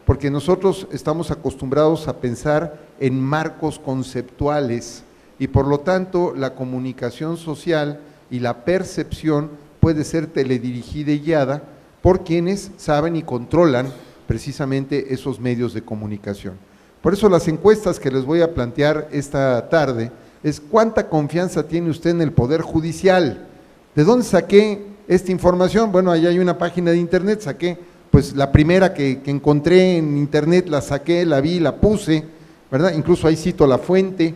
Porque nosotros estamos acostumbrados a pensar en marcos conceptuales y por lo tanto la comunicación social y la percepción puede ser teledirigida y guiada por quienes saben y controlan precisamente esos medios de comunicación. Por eso las encuestas que les voy a plantear esta tarde es ¿cuánta confianza tiene usted en el Poder Judicial? ¿De dónde saqué esta información? Bueno, ahí hay una página de internet, saqué pues la primera que encontré en internet, la saqué, la vi, la puse, ¿verdad? Incluso ahí cito la fuente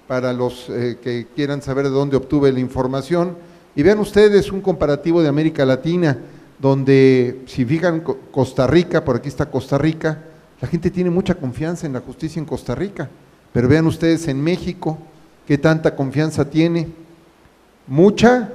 para los que quieran saber de dónde obtuve la información. Y vean ustedes un comparativo de América Latina, donde si fijan Costa Rica, por aquí está Costa Rica, la gente tiene mucha confianza en la justicia en Costa Rica, pero vean ustedes en México, ¿qué tanta confianza tiene? ¿Mucha?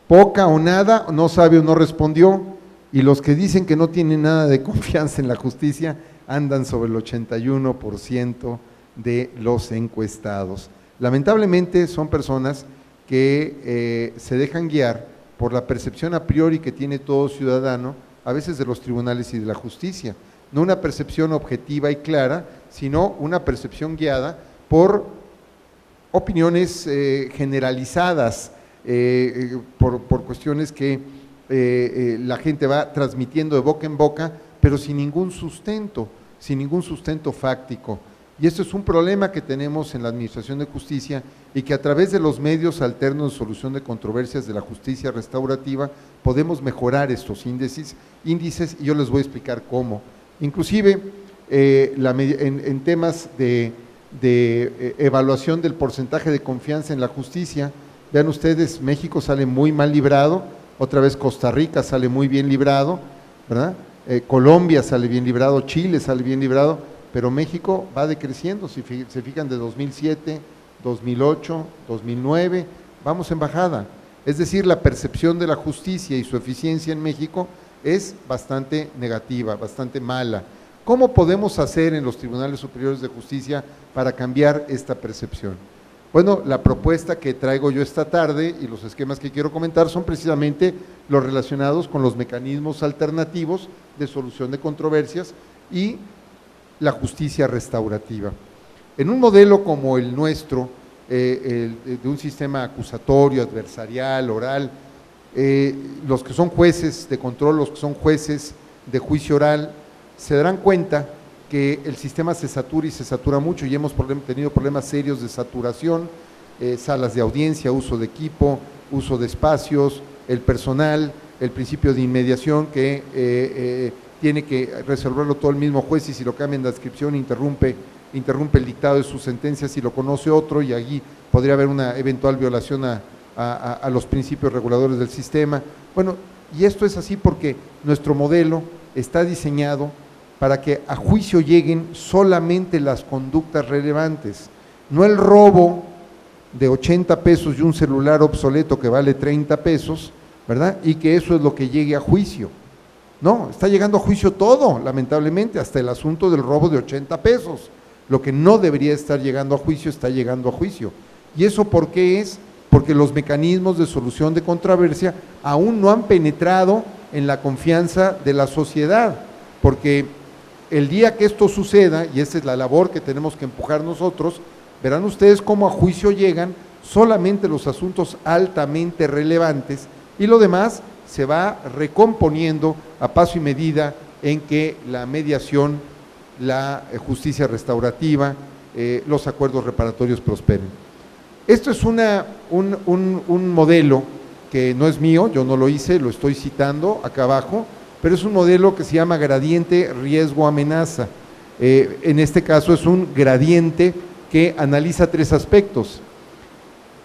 ¿Poca o nada? ¿No sabe o no respondió? Y los que dicen que no tienen nada de confianza en la justicia andan sobre el 81% de los encuestados. Lamentablemente son personas que se dejan guiar por la percepción a priori que tiene todo ciudadano, a veces de los tribunales y de la justicia. No una percepción objetiva y clara, sino una percepción guiada por opiniones generalizadas, por cuestiones que la gente va transmitiendo de boca en boca, pero sin ningún sustento fáctico. Y esto es un problema que tenemos en la Administración de Justicia y que a través de los medios alternos de solución de controversias de la justicia restaurativa podemos mejorar estos índices y yo les voy a explicar cómo. Inclusive en temas de evaluación del porcentaje de confianza en la justicia, vean ustedes, México sale muy mal librado, otra vez Costa Rica sale muy bien librado, ¿verdad? Colombia sale bien librado, Chile sale bien librado, pero México va decreciendo, si se fijan de 2007, 2008, 2009, vamos en bajada. Es decir, la percepción de la justicia y su eficiencia en México es bastante negativa, bastante mala. ¿Cómo podemos hacer en los tribunales superiores de justicia para cambiar esta percepción? Bueno, la propuesta que traigo yo esta tarde y los esquemas que quiero comentar son precisamente los relacionados con los mecanismos alternativos de solución de controversias y la justicia restaurativa. En un modelo como el nuestro, de un sistema acusatorio, adversarial, oral, los que son jueces de control, los que son jueces de juicio oral, se darán cuenta que el sistema se satura y se satura mucho y hemos tenido problemas serios de saturación, salas de audiencia, uso de equipo, uso de espacios, el personal, el principio de inmediación que tiene que resolverlo todo el mismo juez y si lo cambian de adscripción interrumpe el dictado de su sentencia si lo conoce otro y allí podría haber una eventual violación a los principios reguladores del sistema. Bueno, y esto es así porque nuestro modelo está diseñado para que a juicio lleguen solamente las conductas relevantes, no el robo de 80 pesos y un celular obsoleto que vale 30 pesos, ¿verdad? Y que eso es lo que llegue a juicio. No, está llegando a juicio todo, lamentablemente, hasta el asunto del robo de 80 pesos. Lo que no debería estar llegando a juicio está llegando a juicio. ¿Y eso por qué es? Porque los mecanismos de solución de controversia aún no han penetrado en la confianza de la sociedad, porque el día que esto suceda, y esa es la labor que tenemos que empujar nosotros, verán ustedes cómo a juicio llegan solamente los asuntos altamente relevantes y lo demás se va recomponiendo a paso y medida en que la mediación, la justicia restaurativa, los acuerdos reparatorios prosperen. Esto es un modelo que no es mío, yo no lo hice, lo estoy citando acá abajo, pero es un modelo que se llama gradiente riesgo-amenaza. En este caso es un gradiente que analiza tres aspectos: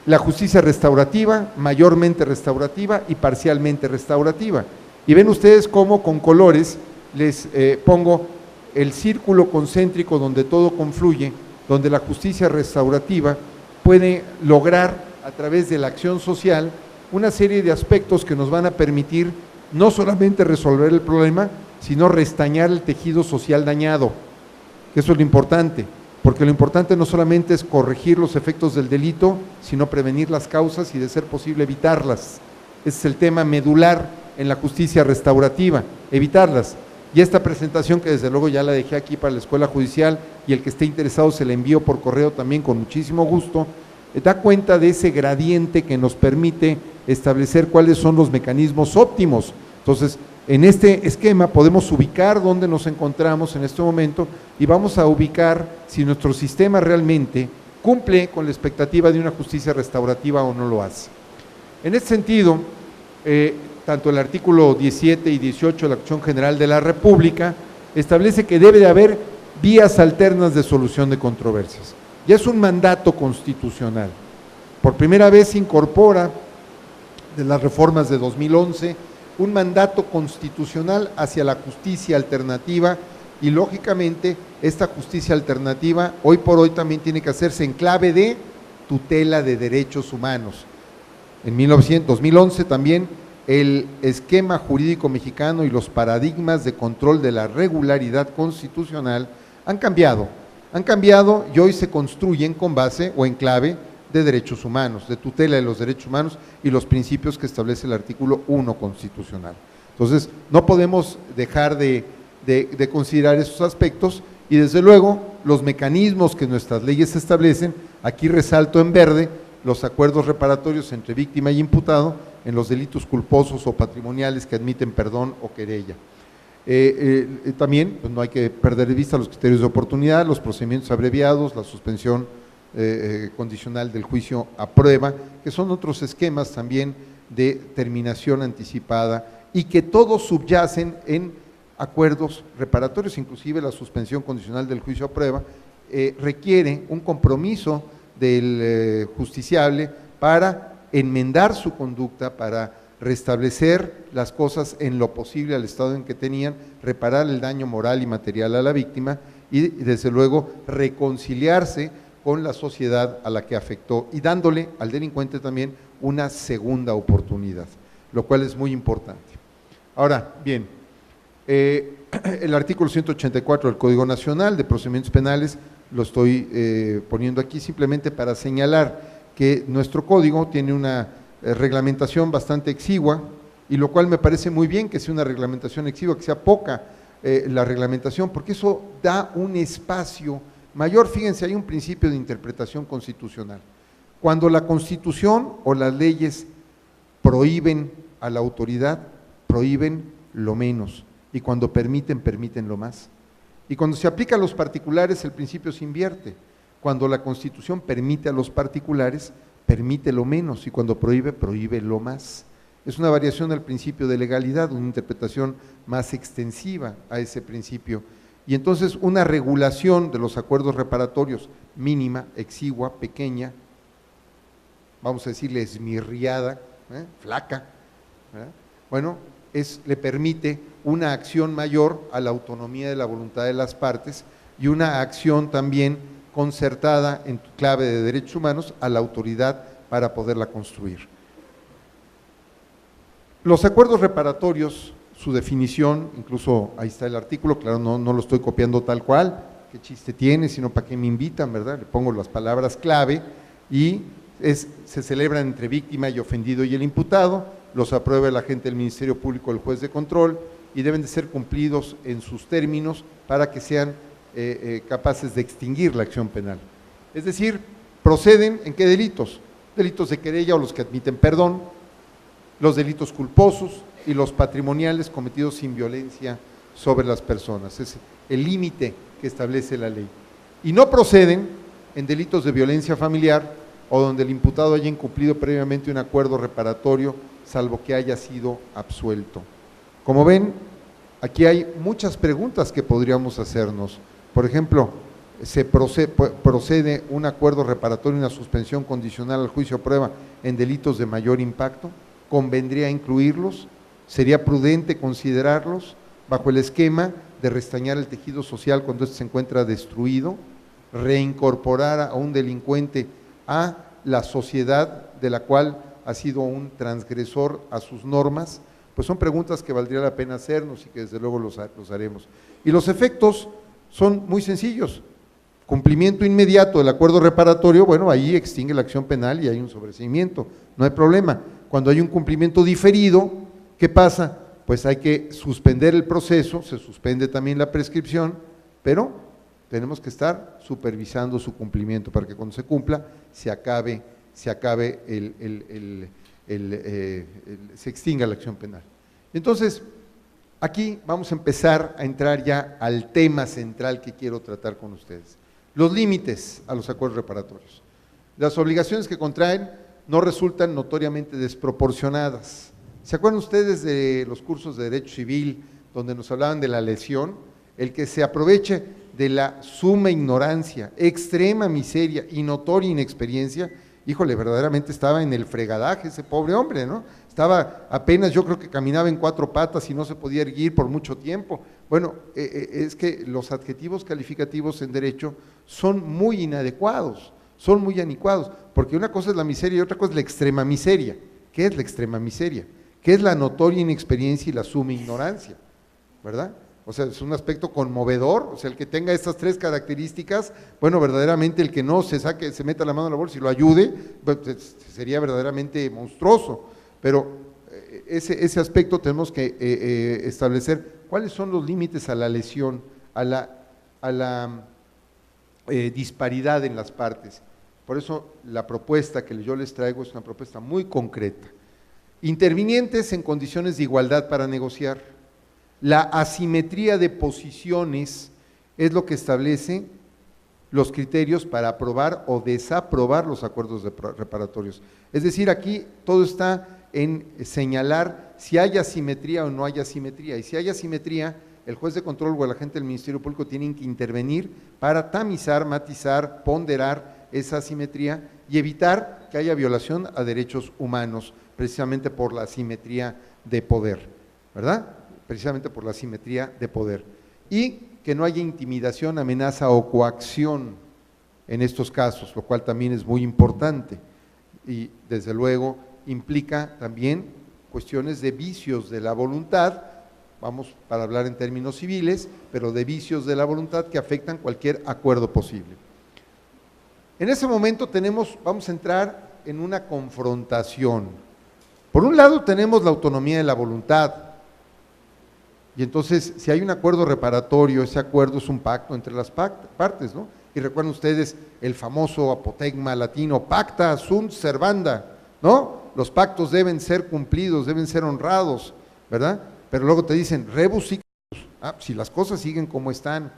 la justicia restaurativa, mayormente restaurativa y parcialmente restaurativa. Y ven ustedes cómo con colores les pongo el círculo concéntrico donde todo confluye, donde la justicia restaurativa puede lograr a través de la acción social una serie de aspectos que nos van a permitir no solamente resolver el problema, sino restañar el tejido social dañado. Eso es lo importante, porque lo importante no solamente es corregir los efectos del delito, sino prevenir las causas y de ser posible evitarlas. Ese es el tema medular en la justicia restaurativa, evitarlas. Y esta presentación, que desde luego ya la dejé aquí para la Escuela Judicial, y el que esté interesado se la envío por correo también con muchísimo gusto, da cuenta de ese gradiente que nos permite establecer cuáles son los mecanismos óptimos. Entonces, en este esquema podemos ubicar dónde nos encontramos en este momento y vamos a ubicar si nuestro sistema realmente cumple con la expectativa de una justicia restaurativa o no lo hace. En este sentido, tanto el artículo 17 y 18 de la Constitución General de la República establece que debe de haber vías alternas de solución de controversias. Ya es un mandato constitucional. Por primera vez se incorpora de las reformas de 2011 un mandato constitucional hacia la justicia alternativa y lógicamente esta justicia alternativa hoy por hoy también tiene que hacerse en clave de tutela de derechos humanos. En 2011 también el esquema jurídico mexicano y los paradigmas de control de la regularidad constitucional han cambiado y hoy se construyen con base o en clave de derechos humanos, de tutela de los derechos humanos y los principios que establece el artículo 1 constitucional. Entonces, no podemos dejar de considerar esos aspectos y desde luego los mecanismos que nuestras leyes establecen, aquí resalto en verde los acuerdos reparatorios entre víctima y imputado en los delitos culposos o patrimoniales que admiten perdón o querella. También pues no hay que perder de vista los criterios de oportunidad, los procedimientos abreviados, la suspensión condicional del juicio a prueba, que son otros esquemas también de terminación anticipada y que todos subyacen en acuerdos reparatorios, inclusive la suspensión condicional del juicio a prueba requiere un compromiso del justiciable para enmendar su conducta, para restablecer las cosas en lo posible al estado en que tenían, reparar el daño moral y material a la víctima y desde luego reconciliarse con la sociedad a la que afectó y dándole al delincuente también una segunda oportunidad, lo cual es muy importante. Ahora, bien, el artículo 184 del Código Nacional de Procedimientos Penales lo estoy poniendo aquí simplemente para señalar que nuestro código tiene una reglamentación bastante exigua y lo cual me parece muy bien que sea una reglamentación exigua, que sea poca la reglamentación, porque eso da un espacio mayor. Fíjense, hay un principio de interpretación constitucional. Cuando la Constitución o las leyes prohíben a la autoridad, prohíben lo menos, y cuando permiten, permiten lo más. Y cuando se aplica a los particulares, el principio se invierte. Cuando la Constitución permite a los particulares, permite lo menos, y cuando prohíbe, prohíbe lo más. Es una variación del principio de legalidad, una interpretación más extensiva a ese principio. Y entonces una regulación de los acuerdos reparatorios mínima, exigua, pequeña, vamos a decirle esmirriada, flaca, ¿verdad? Bueno, le permite una acción mayor a la autonomía de la voluntad de las partes y una acción también concertada en clave de derechos humanos a la autoridad para poderla construir. Los acuerdos reparatorios, su definición, incluso ahí está el artículo, claro, no lo estoy copiando tal cual, qué chiste tiene, sino para qué me invitan, ¿verdad? Le pongo las palabras clave y se celebran entre víctima y ofendido y el imputado, los aprueba el agente del Ministerio Público, el juez de control, y deben de ser cumplidos en sus términos para que sean capaces de extinguir la acción penal. Es decir, proceden ¿en qué delitos? Delitos de querella o los que admiten perdón, los delitos culposos y los patrimoniales cometidos sin violencia sobre las personas. Es el límite que establece la ley. Y no proceden en delitos de violencia familiar o donde el imputado haya incumplido previamente un acuerdo reparatorio, salvo que haya sido absuelto. Como ven, aquí hay muchas preguntas que podríamos hacernos. Por ejemplo, ¿se procede un acuerdo reparatorio y una suspensión condicional al juicio a prueba en delitos de mayor impacto? ¿Convendría incluirlos? ¿Sería prudente considerarlos bajo el esquema de restañar el tejido social cuando éste se encuentra destruido? ¿Reincorporar a un delincuente a la sociedad de la cual ha sido un transgresor a sus normas? Pues son preguntas que valdría la pena hacernos y que desde luego los haremos. Y los efectos son muy sencillos. Cumplimiento inmediato del acuerdo reparatorio, bueno, ahí extingue la acción penal y hay un sobreseimiento, no hay problema. Cuando hay un cumplimiento diferido, ¿Qué pasa? Pues hay que suspender el proceso, se suspende también la prescripción, pero tenemos que estar supervisando su cumplimiento para que cuando se cumpla se extinga la acción penal. Entonces, aquí vamos a empezar a entrar ya al tema central que quiero tratar con ustedes. Los límites a los acuerdos reparatorios. Las obligaciones que contraen no resultan notoriamente desproporcionadas. ¿Se acuerdan ustedes de los cursos de Derecho Civil donde nos hablaban de la lesión? El que se aproveche de la suma ignorancia, extrema miseria y notoria inexperiencia, híjole, verdaderamente estaba en el fregadaje ese pobre hombre, ¿no? Estaba apenas, yo creo que caminaba en 4 patas y no se podía erguir por mucho tiempo. Bueno, es que los adjetivos calificativos en derecho son muy inadecuados, porque una cosa es la miseria y otra cosa es la extrema miseria. ¿Qué es la extrema miseria? ¿Qué es la notoria inexperiencia y la suma ignorancia? ¿Verdad? O sea, es un aspecto conmovedor, o sea, el que tenga estas 3 características, bueno, verdaderamente el que no se meta la mano en la bolsa y lo ayude, pues, sería verdaderamente monstruoso, pero ese aspecto tenemos que establecer cuáles son los límites a la lesión, a la disparidad en las partes. Por eso la propuesta que yo les traigo es una propuesta muy concreta. Intervinientes en condiciones de igualdad para negociar. La asimetría de posiciones es lo que establece los criterios para aprobar o desaprobar los acuerdos reparatorios. Es decir, aquí todo está en señalar si hay asimetría o no hay asimetría, y si hay asimetría, el juez de control o el agente del Ministerio Público tienen que intervenir para tamizar, matizar, ponderar esa asimetría y evitar que haya violación a derechos humanos, precisamente por la asimetría de poder, ¿verdad? Precisamente por la asimetría de poder. Y que no haya intimidación, amenaza o coacción en estos casos, lo cual también es muy importante. Y desde luego implica también cuestiones de vicios de la voluntad, vamos para hablar en términos civiles, pero de vicios de la voluntad que afectan cualquier acuerdo posible. En ese momento vamos a entrar en una confrontación. Por un lado tenemos la autonomía de la voluntad, y entonces si hay un acuerdo reparatorio, ese acuerdo es un pacto entre las partes, ¿no? Y recuerden ustedes el famoso apotegma latino, pacta sunt servanda, ¿no? Los pactos deben ser cumplidos, deben ser honrados, ¿verdad? Pero luego te dicen, rebus sic, si las cosas siguen como están,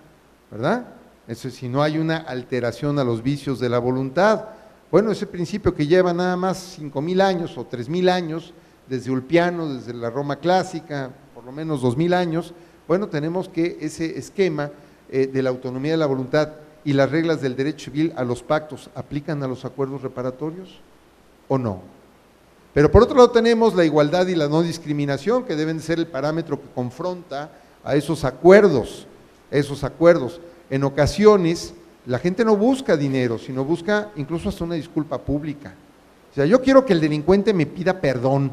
¿verdad? Eso es, si no hay una alteración a los vicios de la voluntad. Bueno, ese principio que lleva nada más 5,000 años o 3,000 años, desde Ulpiano, desde la Roma clásica, por lo menos 2,000 años, bueno, tenemos que ese esquema de la autonomía de la voluntad y las reglas del derecho civil a los pactos, ¿aplican a los acuerdos reparatorios o no? Pero por otro lado tenemos la igualdad y la no discriminación, que deben ser el parámetro que confronta a esos acuerdos. En ocasiones la gente no busca dinero, sino busca incluso hasta una disculpa pública. O sea, yo quiero que el delincuente me pida perdón,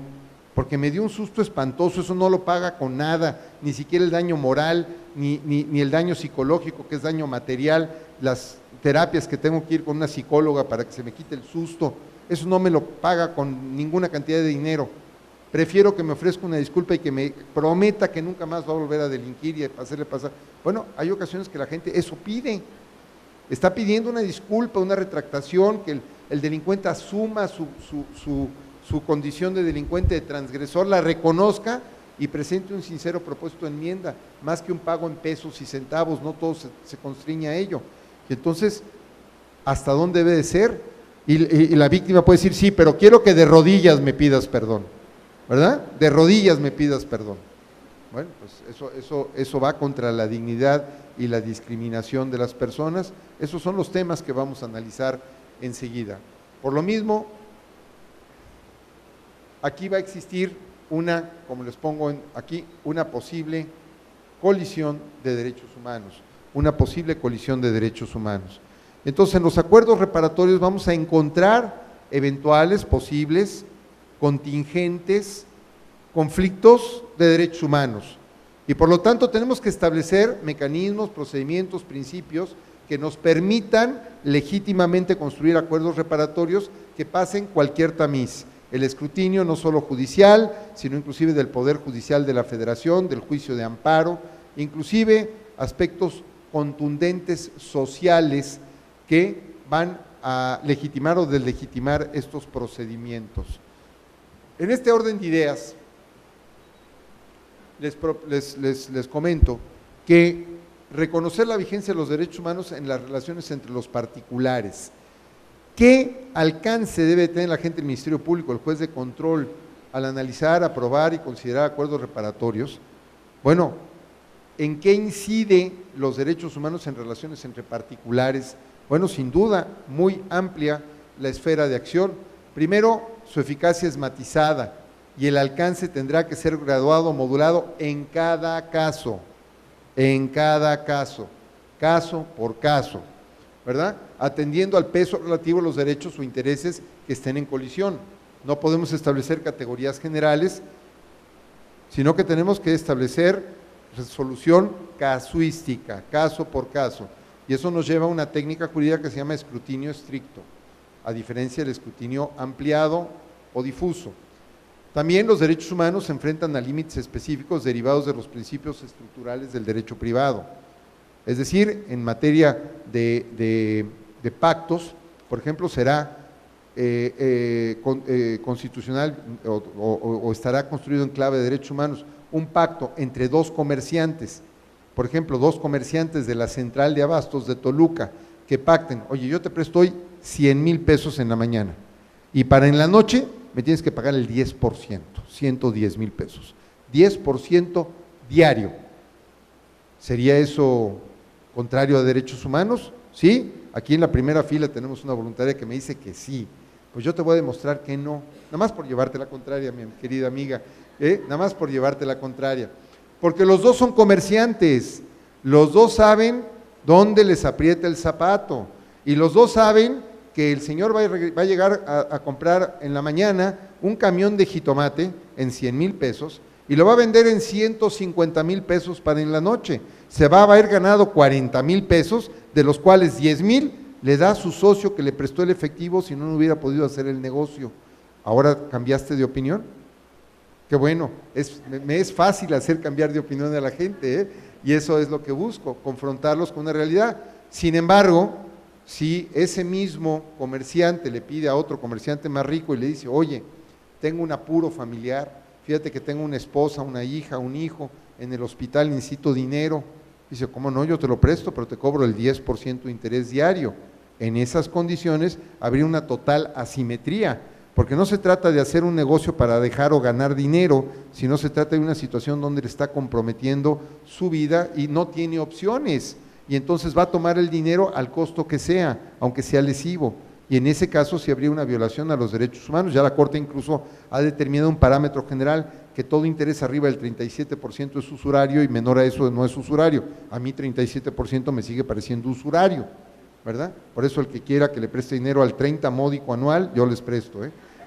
porque me dio un susto espantoso, eso no lo paga con nada, ni siquiera el daño moral, ni el daño psicológico, que es daño material, las terapias que tengo que ir con una psicóloga para que se me quite el susto, eso no me lo paga con ninguna cantidad de dinero. Prefiero que me ofrezca una disculpa y que me prometa que nunca más va a volver a delinquir y a hacerle pasar. Bueno, hay ocasiones que la gente eso pide, está pidiendo una disculpa, una retractación, que el delincuente asuma su condición de delincuente, de transgresor, la reconozca y presente un sincero propósito de enmienda, más que un pago en pesos y centavos, no todo se constriñe a ello. Y entonces, ¿hasta dónde debe de ser? Y la víctima puede decir, sí, pero quiero que de rodillas me pidas perdón, ¿verdad? De rodillas me pidas perdón. Bueno, pues eso va contra la dignidad y la discriminación de las personas. Esos son los temas que vamos a analizar enseguida. Por lo mismo, aquí va a existir como les pongo aquí, una posible colisión de derechos humanos, Entonces, en los acuerdos reparatorios vamos a encontrar eventuales, posibles, contingentes, conflictos de derechos humanos. Y por lo tanto tenemos que establecer mecanismos, procedimientos, principios que nos permitan legítimamente construir acuerdos reparatorios que pasen cualquier tamiz, el escrutinio no solo judicial, sino inclusive del Poder Judicial de la Federación, del juicio de amparo, inclusive aspectos contundentes sociales que van a legitimar o deslegitimar estos procedimientos. En este orden de ideas, les comento que reconocer la vigencia de los derechos humanos en las relaciones entre los particulares. ¿Qué alcance debe tener la gente del Ministerio Público, el juez de control, al analizar, aprobar y considerar acuerdos reparatorios? Bueno, ¿en qué incide los derechos humanos en relaciones entre particulares? Bueno, sin duda, muy amplia la esfera de acción. Primero, su eficacia es matizada y el alcance tendrá que ser graduado, modulado en cada caso, caso por caso, ¿verdad? Atendiendo al peso relativo de los derechos o intereses que estén en colisión. No podemos establecer categorías generales, sino que tenemos que establecer resolución casuística, caso por caso. Y eso nos lleva a una técnica jurídica que se llama escrutinio estricto, a diferencia del escrutinio ampliado o difuso. También los derechos humanos se enfrentan a límites específicos derivados de los principios estructurales del derecho privado. Es decir, en materia de pactos, por ejemplo, será constitucional o estará construido en clave de derechos humanos un pacto entre dos comerciantes, por ejemplo, dos comerciantes de la central de abastos de Toluca, que pacten, oye, yo te presto hoy 100,000 pesos en la mañana y para en la noche me tienes que pagar el 10%, 110,000 pesos, 10% diario. ¿Sería eso contrario a derechos humanos? ¿Sí? Aquí en la primera fila tenemos una voluntaria que me dice que sí. Pues yo te voy a demostrar que no, nada más por llevarte la contraria, mi querida amiga, nada más por llevarte la contraria. Porque los dos son comerciantes, los dos saben dónde les aprieta el zapato y los dos saben que el señor va a llegar a comprar en la mañana un camión de jitomate en 100,000 pesos y lo va a vender en 150,000 pesos para en la noche. Se va a haber ganado 40,000 pesos, de los cuales 10,000 le da a su socio que le prestó el efectivo, si no, no hubiera podido hacer el negocio. ¿Ahora cambiaste de opinión? Qué bueno, me es fácil hacer cambiar de opinión a la gente, y eso es lo que busco, confrontarlos con una realidad. Sin embargo, si ese mismo comerciante le pide a otro comerciante más rico y le dice, oye, tengo un apuro familiar, fíjate que tengo una esposa, una hija, un hijo en el hospital, necesito dinero, dice, ¿cómo no? Yo te lo presto, pero te cobro el 10% de interés diario. En esas condiciones habría una total asimetría, porque no se trata de hacer un negocio para dejar o ganar dinero, sino se trata de una situación donde le está comprometiendo su vida y no tiene opciones, y entonces va a tomar el dinero al costo que sea, aunque sea lesivo, y en ese caso sí habría una violación a los derechos humanos. Ya la Corte incluso ha determinado un parámetro general, que todo interés arriba del 37% es usurario y menor a eso no es usurario. A mí 37% me sigue pareciendo usurario, ¿verdad? Por eso el que quiera que le preste dinero al 30 módico anual, yo les presto,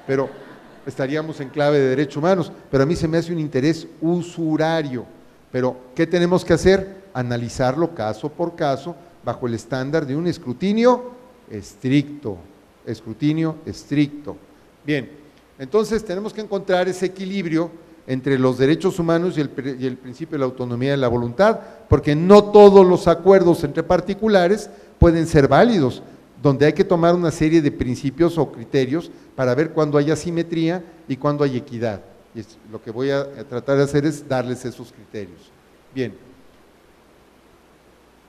pero estaríamos en clave de derechos humanos, pero a mí se me hace un interés usurario. Pero, ¿qué tenemos que hacer? Analizarlo caso por caso, bajo el estándar de un escrutinio estricto, Bien, entonces tenemos que encontrar ese equilibrio entre los derechos humanos y el principio de la autonomía de la voluntad, porque no todos los acuerdos entre particulares pueden ser válidos, donde hay que tomar una serie de principios o criterios para ver cuándo hay asimetría y cuándo hay equidad. Y lo que voy a tratar de hacer es darles esos criterios. Bien,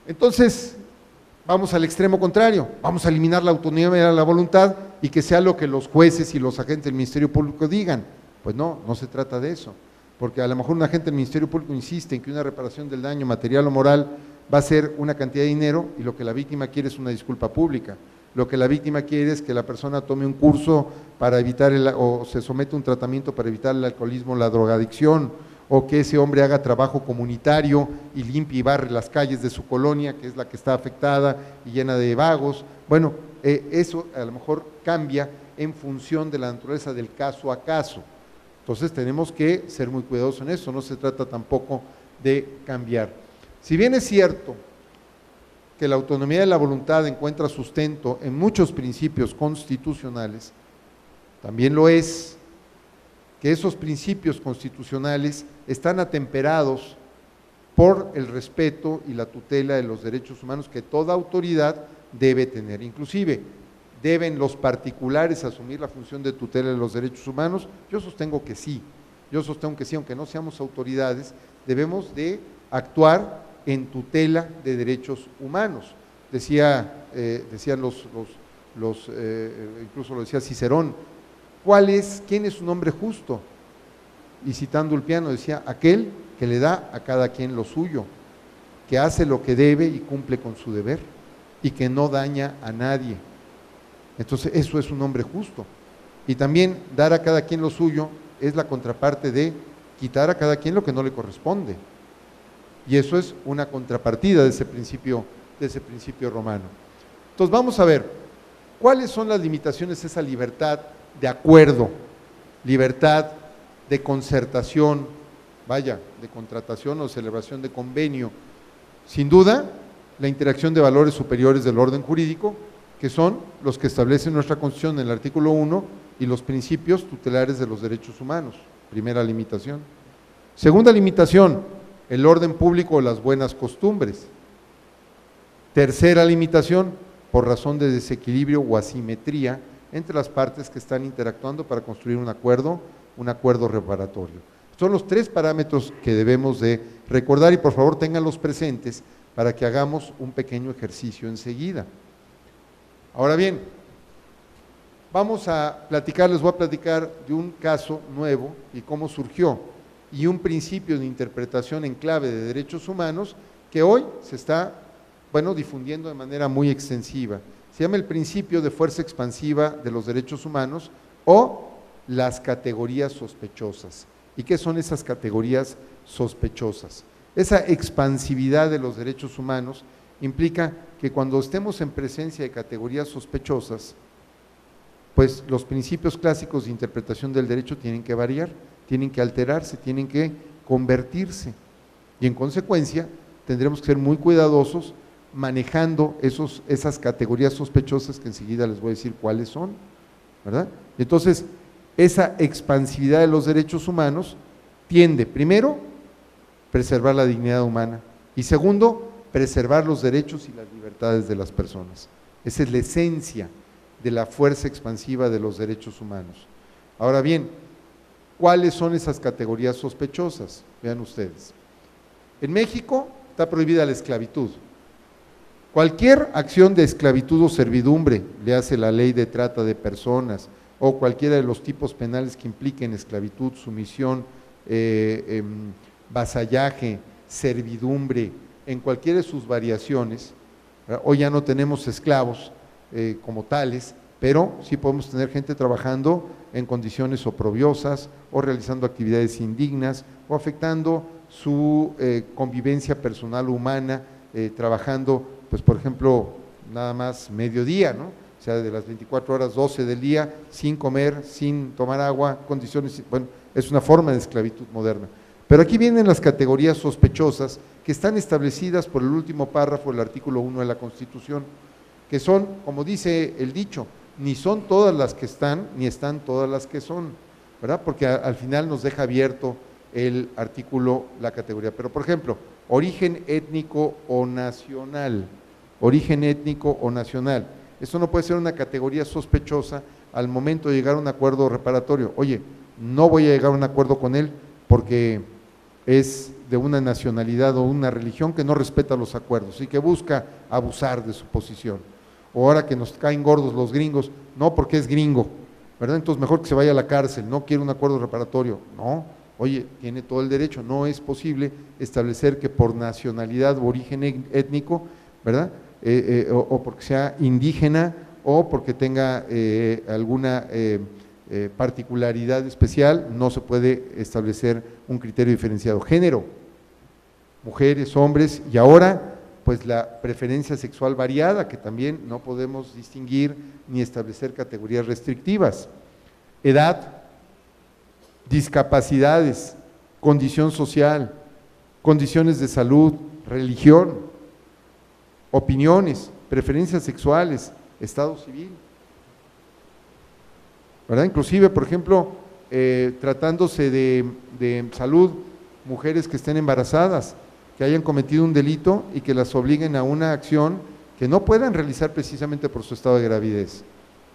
entonces vamos al extremo contrario, vamos a eliminar la autonomía de la voluntad y que sea lo que los jueces y los agentes del Ministerio Público digan. Pues no, no se trata de eso, porque a lo mejor un agente del Ministerio Público insiste en que una reparación del daño material o moral va a ser una cantidad de dinero y lo que la víctima quiere es una disculpa pública. Lo que la víctima quiere es que la persona tome un curso para evitar o se someta a un tratamiento para evitar el alcoholismo, la drogadicción, o que ese hombre haga trabajo comunitario y limpie y barre las calles de su colonia, que es la que está afectada y llena de vagos. Bueno, eso a lo mejor cambia en función de la naturaleza del caso a caso. Entonces tenemos que ser muy cuidadosos en eso, no se trata tampoco de cambiar. Si bien es cierto que la autonomía de la voluntad encuentra sustento en muchos principios constitucionales, también lo es que esos principios constitucionales están atemperados por el respeto y la tutela de los derechos humanos que toda autoridad debe tener. Inclusive, ¿deben los particulares asumir la función de tutela de los derechos humanos? Yo sostengo que sí, aunque no seamos autoridades, debemos de actuar en tutela de derechos humanos. Decían incluso lo decía Cicerón, ¿quién es un hombre justo? Y citando Ulpiano decía, aquel que le da a cada quien lo suyo, que hace lo que debe y cumple con su deber, y que no daña a nadie. Entonces, eso es un hombre justo. Y también dar a cada quien lo suyo es la contraparte de quitar a cada quien lo que no le corresponde. Y eso es una contrapartida de ese principio romano. Entonces, vamos a ver, ¿cuáles son las limitaciones de esa libertad de acuerdo, libertad de concertación, de contratación o celebración de convenio? Sin duda, la interacción de valores superiores del orden jurídico, que son los que establece nuestra Constitución en el artículo 1 y los principios tutelares de los derechos humanos, primera limitación. Segunda limitación, el orden público o las buenas costumbres. Tercera limitación, por razón de desequilibrio o asimetría entre las partes que están interactuando para construir un acuerdo reparatorio. Son los tres parámetros que debemos de recordar y por favor ténganlos presentes para que hagamos un pequeño ejercicio enseguida. Ahora bien, les voy a platicar de un caso nuevo y cómo surgió, y un principio de interpretación en clave de derechos humanos que hoy se está, difundiendo de manera muy extensiva. Se llama el principio de fuerza expansiva de los derechos humanos o las categorías sospechosas. ¿Y qué son esas categorías sospechosas? Esa expansividad de los derechos humanos implica que cuando estemos en presencia de categorías sospechosas, pues los principios clásicos de interpretación del derecho tienen que variar, tienen que alterarse, tienen que convertirse. Y en consecuencia, tendremos que ser muy cuidadosos manejando esas categorías sospechosas que enseguida les voy a decir cuáles son, ¿verdad? Entonces, esa expansividad de los derechos humanos tiende, primero, preservar la dignidad humana y segundo, preservar los derechos y las libertades de las personas. Esa es la esencia de la fuerza expansiva de los derechos humanos. Ahora bien, ¿cuáles son esas categorías sospechosas? Vean ustedes. En México está prohibida la esclavitud. Cualquier acción de esclavitud o servidumbre, le hace la ley de trata de personas o cualquiera de los tipos penales que impliquen esclavitud, sumisión, vasallaje, servidumbre, en cualquiera de sus variaciones. Hoy ya no tenemos esclavos como tales, pero sí podemos tener gente trabajando en condiciones oprobiosas o realizando actividades indignas o afectando su convivencia personal humana, trabajando, pues por ejemplo, nada más mediodía, ¿no? O sea, de las 24 horas, 12 del día, sin comer, sin tomar agua, condiciones, es una forma de esclavitud moderna. Pero aquí vienen las categorías sospechosas que están establecidas por el último párrafo del artículo 1 de la Constitución, que son, como dice el dicho, ni son todas las que están, ni están todas las que son, ¿verdad? Porque al final nos deja abierto el artículo, la categoría. Pero, por ejemplo, origen étnico o nacional. Eso no puede ser una categoría sospechosa al momento de llegar a un acuerdo reparatorio. Oye, no voy a llegar a un acuerdo con él porque es de una nacionalidad o una religión que no respeta los acuerdos y que busca abusar de su posición. O ahora que nos caen gordos los gringos, no porque es gringo, ¿verdad? Entonces mejor que se vaya a la cárcel, no quiere un acuerdo reparatorio. No, oye, tiene todo el derecho, no es posible establecer que por nacionalidad o origen étnico, ¿verdad? O porque sea indígena o porque tenga alguna particularidad especial, no se puede establecer un criterio diferenciado. Género, mujeres, hombres, y ahora pues la preferencia sexual variada, que también no podemos distinguir ni establecer categorías restrictivas. Edad, discapacidades, condición social, condiciones de salud, religión, opiniones, preferencias sexuales, estado civil, ¿verdad? Inclusive, por ejemplo, tratándose de salud, mujeres que estén embarazadas, que hayan cometido un delito y que las obliguen a una acción que no puedan realizar precisamente por su estado de gravidez.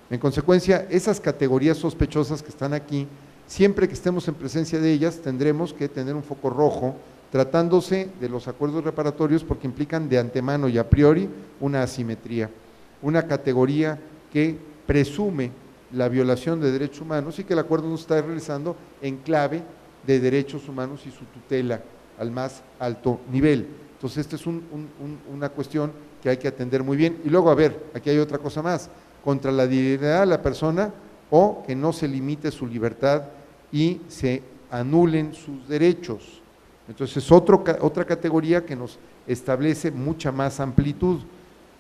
En consecuencia, esas categorías sospechosas que están aquí, siempre que estemos en presencia de ellas, tendremos que tener un foco rojo, tratándose de los acuerdos reparatorios porque implican de antemano y a priori una asimetría, una categoría que presume la violación de derechos humanos y que el acuerdo no está realizando en clave de derechos humanos y su tutela al más alto nivel. Entonces, esta es una cuestión que hay que atender muy bien. Y luego, a ver, aquí hay otra cosa más, contra la dignidad de la persona o que no se limite su libertad y se anulen sus derechos. Entonces, otra categoría que nos establece mucha más amplitud.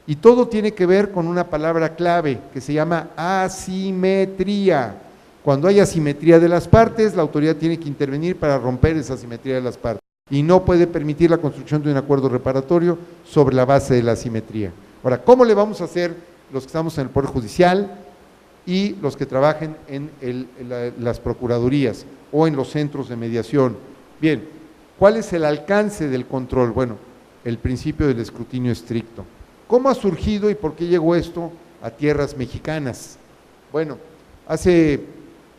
Y todo tiene que ver con una palabra clave que se llama asimetría. Cuando hay asimetría de las partes, la autoridad tiene que intervenir para romper esa asimetría de las partes y no puede permitir la construcción de un acuerdo reparatorio sobre la base de la asimetría. Ahora, ¿cómo le vamos a hacer los que estamos en el Poder Judicial y los que trabajen en las procuradurías o en los centros de mediación? Bien, ¿cuál es el alcance del control? Bueno, el principio del escrutinio estricto. ¿Cómo ha surgido y por qué llegó esto a tierras mexicanas? Bueno, hace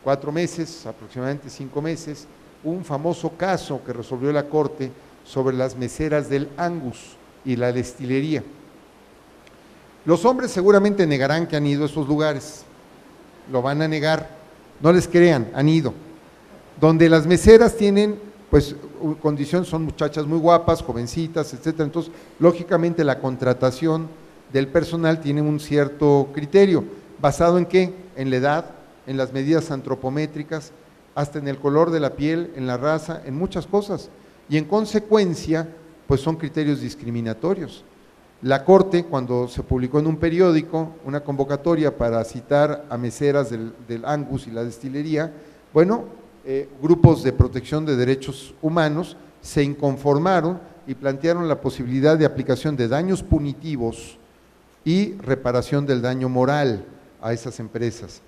4 meses, aproximadamente 5 meses, hubo un famoso caso que resolvió la Corte sobre las meseras del Angus y la destilería. Los hombres seguramente negarán que han ido a esos lugares, lo van a negar, no les crean, han ido. Donde las meseras tienen, pues, condición, son muchachas muy guapas, jovencitas, etcétera. Entonces, lógicamente la contratación del personal tiene un cierto criterio, ¿basado en qué? En la edad, en las medidas antropométricas, hasta en el color de la piel, en la raza, en muchas cosas. Y en consecuencia, pues son criterios discriminatorios. La Corte, cuando se publicó en un periódico una convocatoria para citar a meseras del Angus y la destilería, bueno, grupos de protección de derechos humanos se inconformaron y plantearon la posibilidad de aplicación de daños punitivos y reparación del daño moral a esas empresas.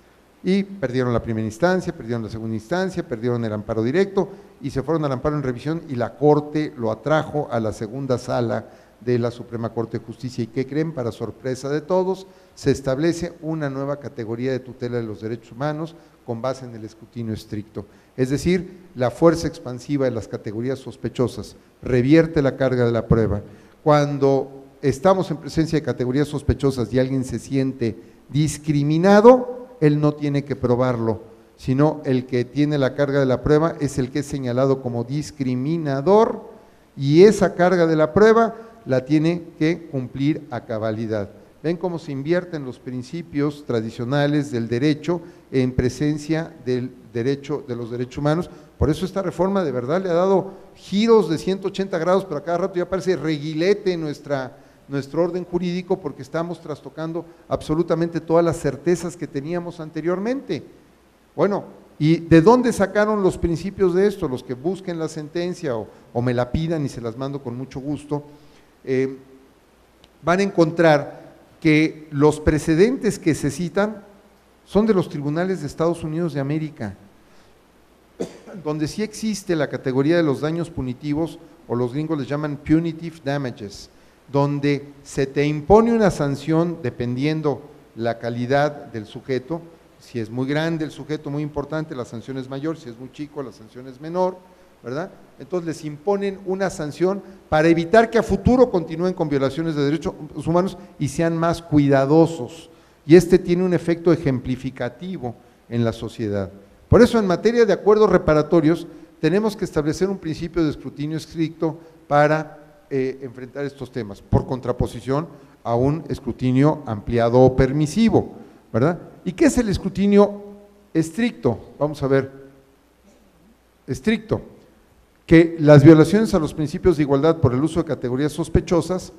Y perdieron la primera instancia, perdieron la segunda instancia, perdieron el amparo directo y se fueron al amparo en revisión y la Corte lo atrajo a la segunda sala de la Suprema Corte de Justicia. ¿Y qué creen? Para sorpresa de todos, se establece una nueva categoría de tutela de los derechos humanos con base en el escrutinio estricto. Es decir, la fuerza expansiva de las categorías sospechosas revierte la carga de la prueba. Cuando estamos en presencia de categorías sospechosas y alguien se siente discriminado, él no tiene que probarlo, sino el que tiene la carga de la prueba es el que es señalado como discriminador y esa carga de la prueba la tiene que cumplir a cabalidad. Ven cómo se invierten los principios tradicionales del derecho en presencia del derecho, de los derechos humanos. Por eso esta reforma de verdad le ha dado giros de 180 grados, pero a cada rato ya parece reguilete nuestro orden jurídico porque estamos trastocando absolutamente todas las certezas que teníamos anteriormente. Bueno, ¿y de dónde sacaron los principios de esto? Los que busquen la sentencia o me la pidan y se las mando con mucho gusto, van a encontrar que los precedentes que se citan son de los tribunales de Estados Unidos de América, donde sí existe la categoría de los daños punitivos, o los gringos les llaman punitive damages, donde se te impone una sanción dependiendo la calidad del sujeto. Si es muy grande el sujeto, muy importante, la sanción es mayor; si es muy chico, la sanción es menor, ¿verdad? Entonces les imponen una sanción para evitar que a futuro continúen con violaciones de derechos humanos y sean más cuidadosos. Y este tiene un efecto ejemplificativo en la sociedad. Por eso, en materia de acuerdos reparatorios, tenemos que establecer un principio de escrutinio estricto para enfrentar estos temas, por contraposición a un escrutinio ampliado o permisivo, ¿verdad? ¿Y qué es el escrutinio estricto? Vamos a ver, estricto, que las violaciones a los principios de igualdad por el uso de categorías sospechosas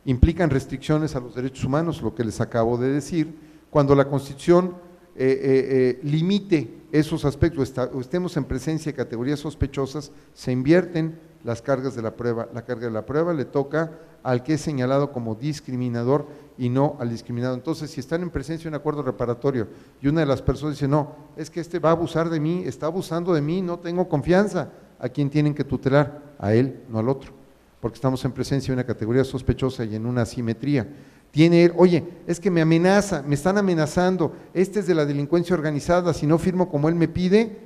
implican restricciones a los derechos humanos, lo que les acabo de decir. Cuando la Constitución limite esos aspectos o estemos en presencia de categorías sospechosas, se invierten las cargas de la prueba. La carga de la prueba le toca al que es señalado como discriminador y no al discriminado. Entonces, si están en presencia de un acuerdo reparatorio y una de las personas dice, no, es que este va a abusar de mí, está abusando de mí, no tengo confianza, ¿a quién tienen que tutelar? A él, no al otro, porque estamos en presencia de una categoría sospechosa y en una asimetría. Tiene él, oye, es que me amenaza, me están amenazando, este es de la delincuencia organizada, si no firmo como él me pide,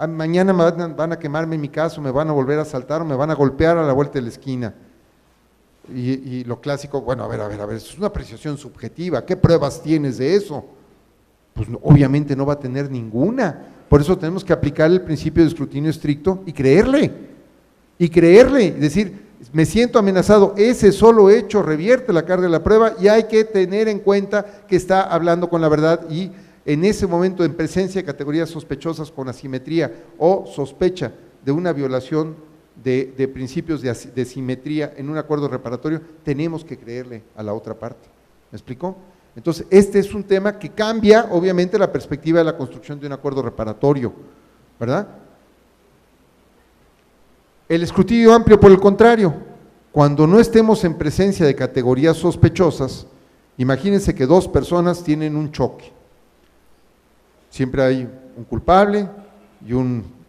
mañana van a quemarme mi caso, me van a volver a asaltar o me van a golpear a la vuelta de la esquina. Y lo clásico, bueno, a ver, es una apreciación subjetiva, ¿qué pruebas tienes de eso? Pues no, obviamente no va a tener ninguna, por eso tenemos que aplicar el principio de escrutinio estricto y creerle, decir, me siento amenazado, ese solo hecho revierte la carga de la prueba y hay que tener en cuenta que está hablando con la verdad y en ese momento en presencia de categorías sospechosas con asimetría o sospecha de una violación de principios de simetría en un acuerdo reparatorio, tenemos que creerle a la otra parte. ¿Me explicó? Entonces, este es un tema que cambia, obviamente, la perspectiva de la construcción de un acuerdo reparatorio, ¿verdad? El escrutinio amplio, por el contrario, cuando no estemos en presencia de categorías sospechosas, imagínense que dos personas tienen un choque. Siempre hay un culpable y un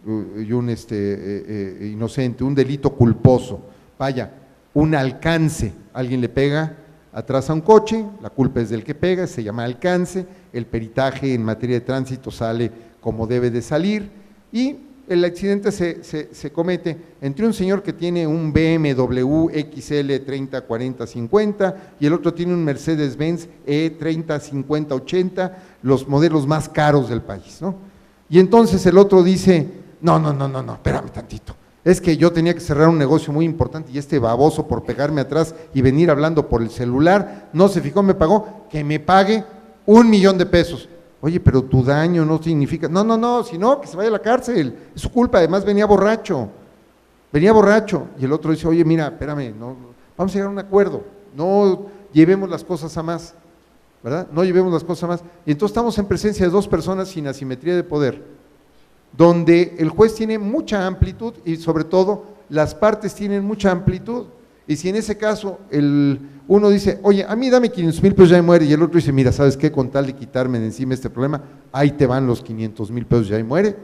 inocente, un delito culposo. Vaya, un alcance, alguien le pega atrás a un coche, la culpa es del que pega, se llama alcance, el peritaje en materia de tránsito sale como debe de salir y el accidente se comete entre un señor que tiene un BMW XL 30, 40, 50 y el otro tiene un Mercedes-Benz E30, 50, 80, los modelos más caros del país, ¿no? Y entonces el otro dice, no, espérame tantito, es que yo tenía que cerrar un negocio muy importante y este baboso por pegarme atrás y venir hablando por el celular, no se fijó, me pagó, que me pague $1,000,000. Oye, pero tu daño no significa, no, sino que se vaya a la cárcel, es su culpa, además venía borracho, y el otro dice, oye, mira, espérame, no, vamos a llegar a un acuerdo, no llevemos las cosas a más, ¿verdad? No llevemos las cosas a más, y entonces estamos en presencia de dos personas sin asimetría de poder, donde el juez tiene mucha amplitud y sobre todo las partes tienen mucha amplitud, y si en ese caso uno dice, oye, a mí dame 500,000 pesos ya me muere, y el otro dice, mira, ¿sabes qué? Con tal de quitarme de encima este problema, ahí te van los 500,000 pesos ya me muere,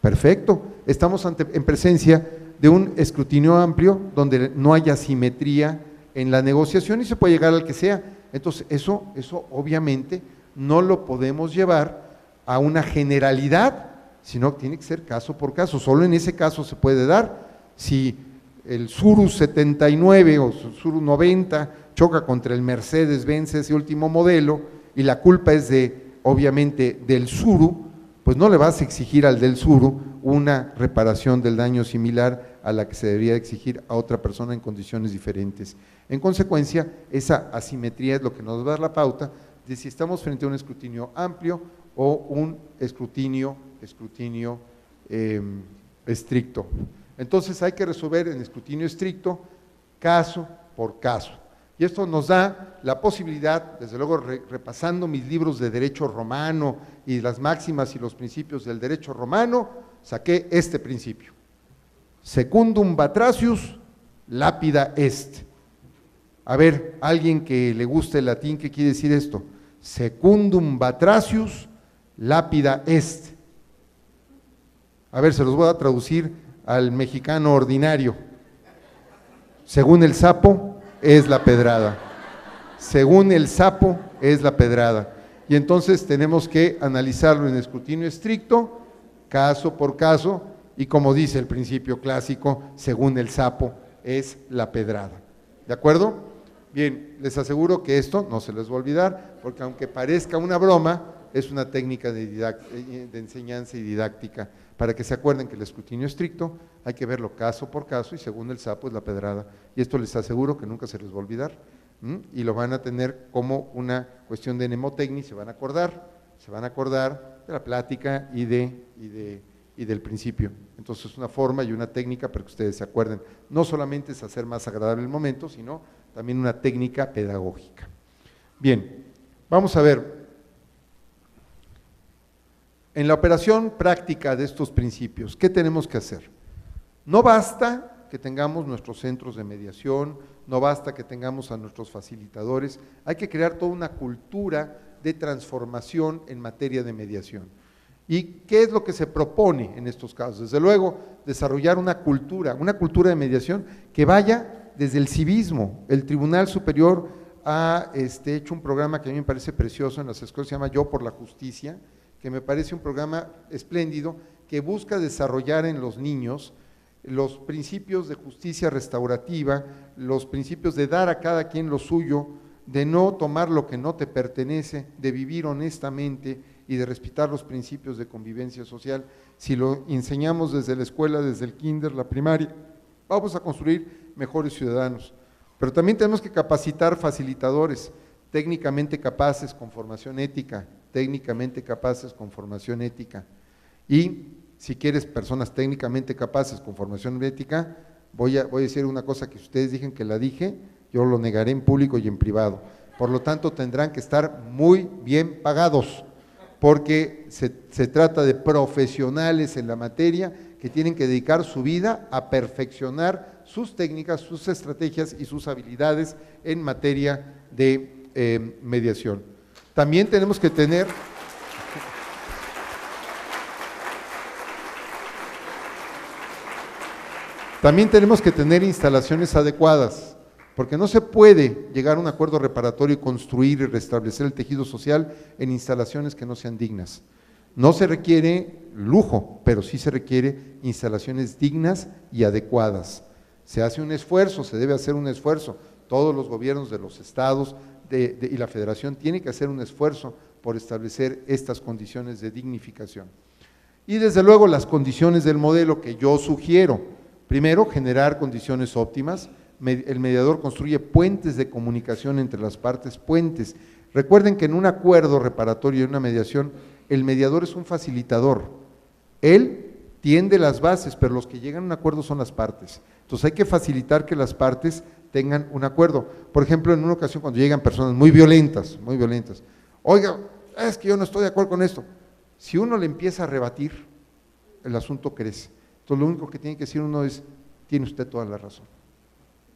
perfecto, estamos en presencia de un escrutinio amplio donde no haya asimetría en la negociación y se puede llegar al que sea, entonces eso obviamente no lo podemos llevar a una generalidad, sino que tiene que ser caso por caso, solo en ese caso se puede dar, si el Tsuru 79 o Tsuru 90 choca contra el Mercedes-Benz ese último modelo y la culpa es obviamente del Tsuru, pues no le vas a exigir al del Tsuru una reparación del daño similar a la que se debería exigir a otra persona en condiciones diferentes. En consecuencia, esa asimetría es lo que nos da la pauta de si estamos frente a un escrutinio amplio o un escrutinio estricto. Entonces hay que resolver en escrutinio estricto caso por caso. Y esto nos da la posibilidad, desde luego repasando mis libros de derecho romano y las máximas y los principios del derecho romano, saqué este principio. Secundum batracius, lapida est. A ver, alguien que le guste el latín, ¿qué quiere decir esto? Secundum batracius, lapida est. A ver, se los voy a traducir al mexicano ordinario. Según el sapo, es la pedrada. Según el sapo, es la pedrada. Y entonces tenemos que analizarlo en escrutinio estricto, caso por caso, y como dice el principio clásico, según el sapo, es la pedrada. ¿De acuerdo? Bien, les aseguro que esto no se les va a olvidar, porque aunque parezca una broma, es una técnica de enseñanza y didáctica, para que se acuerden que el escrutinio estricto hay que verlo caso por caso y según el sapo es la pedrada. Y esto les aseguro que nunca se les va a olvidar, y lo van a tener como una cuestión de mnemotecnia, se van a acordar de la plática y del principio. Entonces es una forma y una técnica para que ustedes se acuerden. No solamente es hacer más agradable el momento, sino también una técnica pedagógica. Bien, vamos a ver. En la operación práctica de estos principios, ¿qué tenemos que hacer? No basta que tengamos nuestros centros de mediación, no basta que tengamos a nuestros facilitadores, hay que crear toda una cultura de transformación en materia de mediación. ¿Y qué es lo que se propone en estos casos? Desde luego, desarrollar una cultura de mediación que vaya desde el civismo. El Tribunal Superior ha hecho un programa que a mí me parece precioso en las escuelas, se llama Yo por la Justicia, que me parece un programa espléndido que busca desarrollar en los niños los principios de justicia restaurativa, los principios de dar a cada quien lo suyo, de no tomar lo que no te pertenece, de vivir honestamente y de respetar los principios de convivencia social. Si lo enseñamos desde la escuela, desde el kinder, la primaria, vamos a construir mejores ciudadanos. Pero también tenemos que capacitar facilitadores técnicamente capaces con formación ética, y si quieres personas técnicamente capaces con formación ética, voy a decir una cosa que ustedes dijen que la dije, yo lo negaré en público y en privado. Por lo tanto, tendrán que estar muy bien pagados, porque se trata de profesionales en la materia que tienen que dedicar su vida a perfeccionar sus técnicas, sus estrategias y sus habilidades en materia de mediación. También tenemos que tener… También tenemos que tener instalaciones adecuadas, porque no se puede llegar a un acuerdo reparatorio y construir y restablecer el tejido social en instalaciones que no sean dignas. No se requiere lujo, pero sí se requiere instalaciones dignas y adecuadas. Se hace un esfuerzo, se debe hacer un esfuerzo. Todos los gobiernos de los estados y la federación tienen que hacer un esfuerzo por establecer estas condiciones de dignificación. Y desde luego las condiciones del modelo que yo sugiero. Primero, generar condiciones óptimas. El mediador construye puentes de comunicación entre las partes, puentes. Recuerden que en un acuerdo reparatorio y en una mediación, el mediador es un facilitador. Él tiende las bases, pero los que llegan a un acuerdo son las partes. Entonces hay que facilitar que las partes tengan un acuerdo. Por ejemplo, en una ocasión cuando llegan personas muy violentas, oiga, es que yo no estoy de acuerdo con esto. Si uno le empieza a rebatir, el asunto crece. Entonces lo único que tiene que decir uno es, tiene usted toda la razón,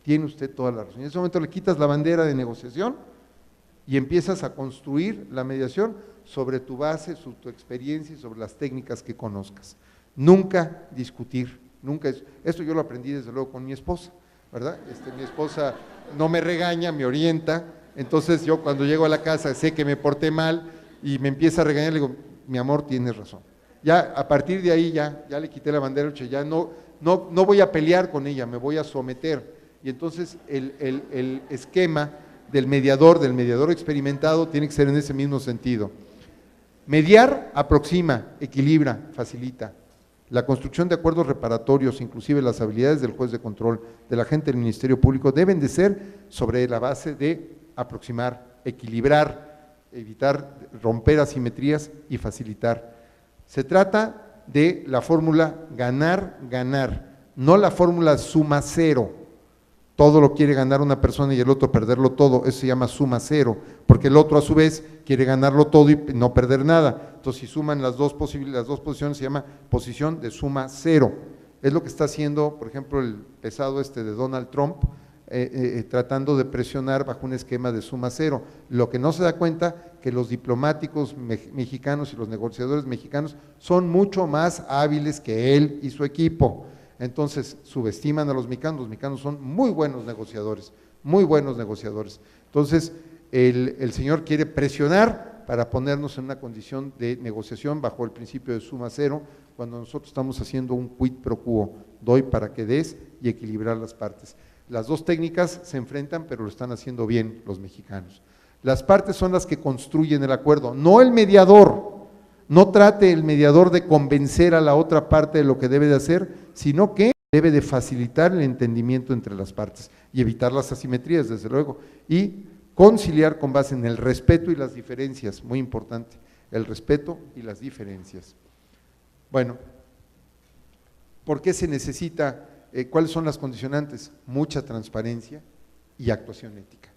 tiene usted toda la razón. Y en ese momento le quitas la bandera de negociación y empiezas a construir la mediación sobre tu base, sobre tu experiencia y sobre las técnicas que conozcas. Nunca discutir, esto yo lo aprendí desde luego con mi esposa, ¿verdad? Mi esposa no me regaña, me orienta, entonces yo cuando llego a la casa sé que me porté mal y me empieza a regañar, le digo, mi amor, tienes razón. Ya a partir de ahí ya le quité la bandera, ya no voy a pelear con ella, me voy a someter. Y entonces el esquema del mediador experimentado tiene que ser en ese mismo sentido. Mediar aproxima, equilibra, facilita. La construcción de acuerdos reparatorios, inclusive las habilidades del juez de control, del agente del Ministerio Público, deben de ser sobre la base de aproximar, equilibrar, evitar romper asimetrías y facilitar. Se trata de la fórmula ganar, ganar, no la fórmula suma cero. Todo lo quiere ganar una persona y el otro perderlo todo, eso se llama suma cero, porque el otro a su vez quiere ganarlo todo y no perder nada. Entonces si suman las dos posiciones se llama posición de suma cero. Es lo que está haciendo, por ejemplo, el pesado de Donald Trump, tratando de presionar bajo un esquema de suma cero. Lo que no se da cuenta que los diplomáticos mexicanos y los negociadores mexicanos son mucho más hábiles que él y su equipo. Entonces subestiman a los mexicanos son muy buenos negociadores, muy buenos negociadores. Entonces el señor quiere presionar para ponernos en una condición de negociación bajo el principio de suma cero, cuando nosotros estamos haciendo un quid pro quo, doy para que des y equilibrar las partes. Las dos técnicas se enfrentan, pero lo están haciendo bien los mexicanos. Las partes son las que construyen el acuerdo, no el mediador. No trate el mediador de convencer a la otra parte de lo que debe de hacer, sino que debe de facilitar el entendimiento entre las partes y evitar las asimetrías, desde luego, y conciliar con base en el respeto y las diferencias, muy importante, el respeto y las diferencias. Bueno, ¿por qué se necesita? ¿Cuáles son las condicionantes? Mucha transparencia y actuación ética.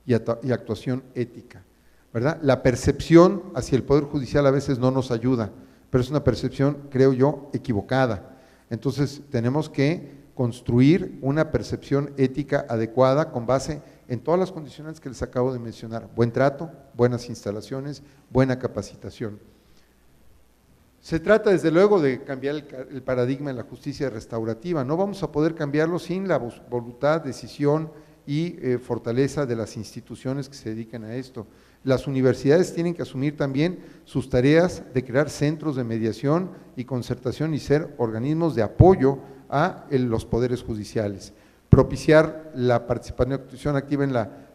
Y actuación ética, ¿verdad? La percepción hacia el Poder Judicial a veces no nos ayuda, pero es una percepción, creo yo, equivocada. Entonces tenemos que construir una percepción ética adecuada con base en todas las condiciones que les acabo de mencionar: buen trato, buenas instalaciones, buena capacitación. Se trata desde luego de cambiar el paradigma en la justicia restaurativa. No vamos a poder cambiarlo sin la voluntad, decisión y fortaleza de las instituciones que se dedican a esto. Las universidades tienen que asumir también sus tareas de crear centros de mediación y concertación y ser organismos de apoyo a los poderes judiciales, propiciar la participación activa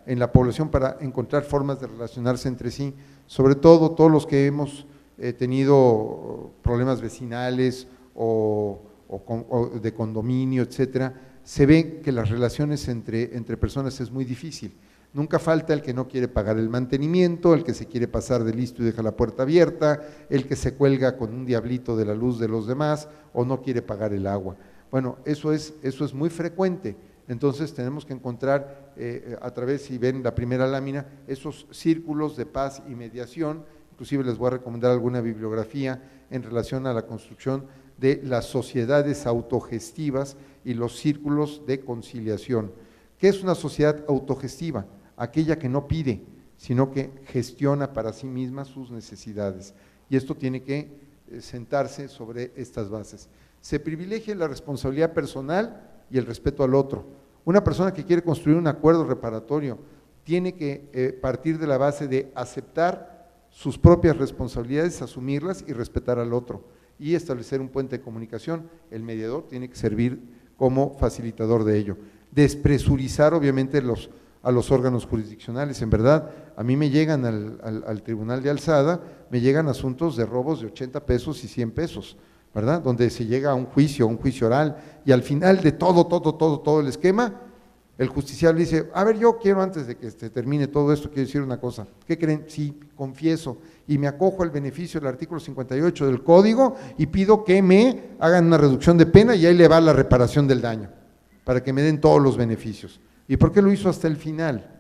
en la población para encontrar formas de relacionarse entre sí, sobre todo todos los que hemos tenido problemas vecinales o de condominio, etcétera. Se ve que las relaciones entre personas es muy difícil. Nunca falta el que no quiere pagar el mantenimiento, el que se quiere pasar de listo y deja la puerta abierta, el que se cuelga con un diablito de la luz de los demás o no quiere pagar el agua. Bueno, eso es muy frecuente. Entonces tenemos que encontrar a través, si ven la primera lámina, esos círculos de paz y mediación. Inclusive les voy a recomendar alguna bibliografía en relación a la construcción de las sociedades autogestivas y los círculos de conciliación. ¿Qué es una sociedad autogestiva? Aquella que no pide, sino que gestiona para sí misma sus necesidades. Y esto tiene que sentarse sobre estas bases. Se privilegia la responsabilidad personal y el respeto al otro. Una persona que quiere construir un acuerdo reparatorio tiene que partir de la base de aceptar sus propias responsabilidades, asumirlas y respetar al otro, y establecer un puente de comunicación. El mediador tiene que servir como facilitador de ello. Despresurizar obviamente a los órganos jurisdiccionales. En verdad, a mí me llegan al Tribunal de Alzada, me llegan asuntos de robos de 80 pesos y 100 pesos, ¿verdad? Donde se llega a un juicio oral, y al final de todo el esquema, el justiciable dice: a ver, yo quiero, antes de que termine todo esto, quiero decir una cosa. ¿Qué creen? Sí, confieso y me acojo al beneficio del artículo 58 del Código y pido que me hagan una reducción de pena, y ahí le va la reparación del daño, para que me den todos los beneficios. ¿Y por qué lo hizo hasta el final?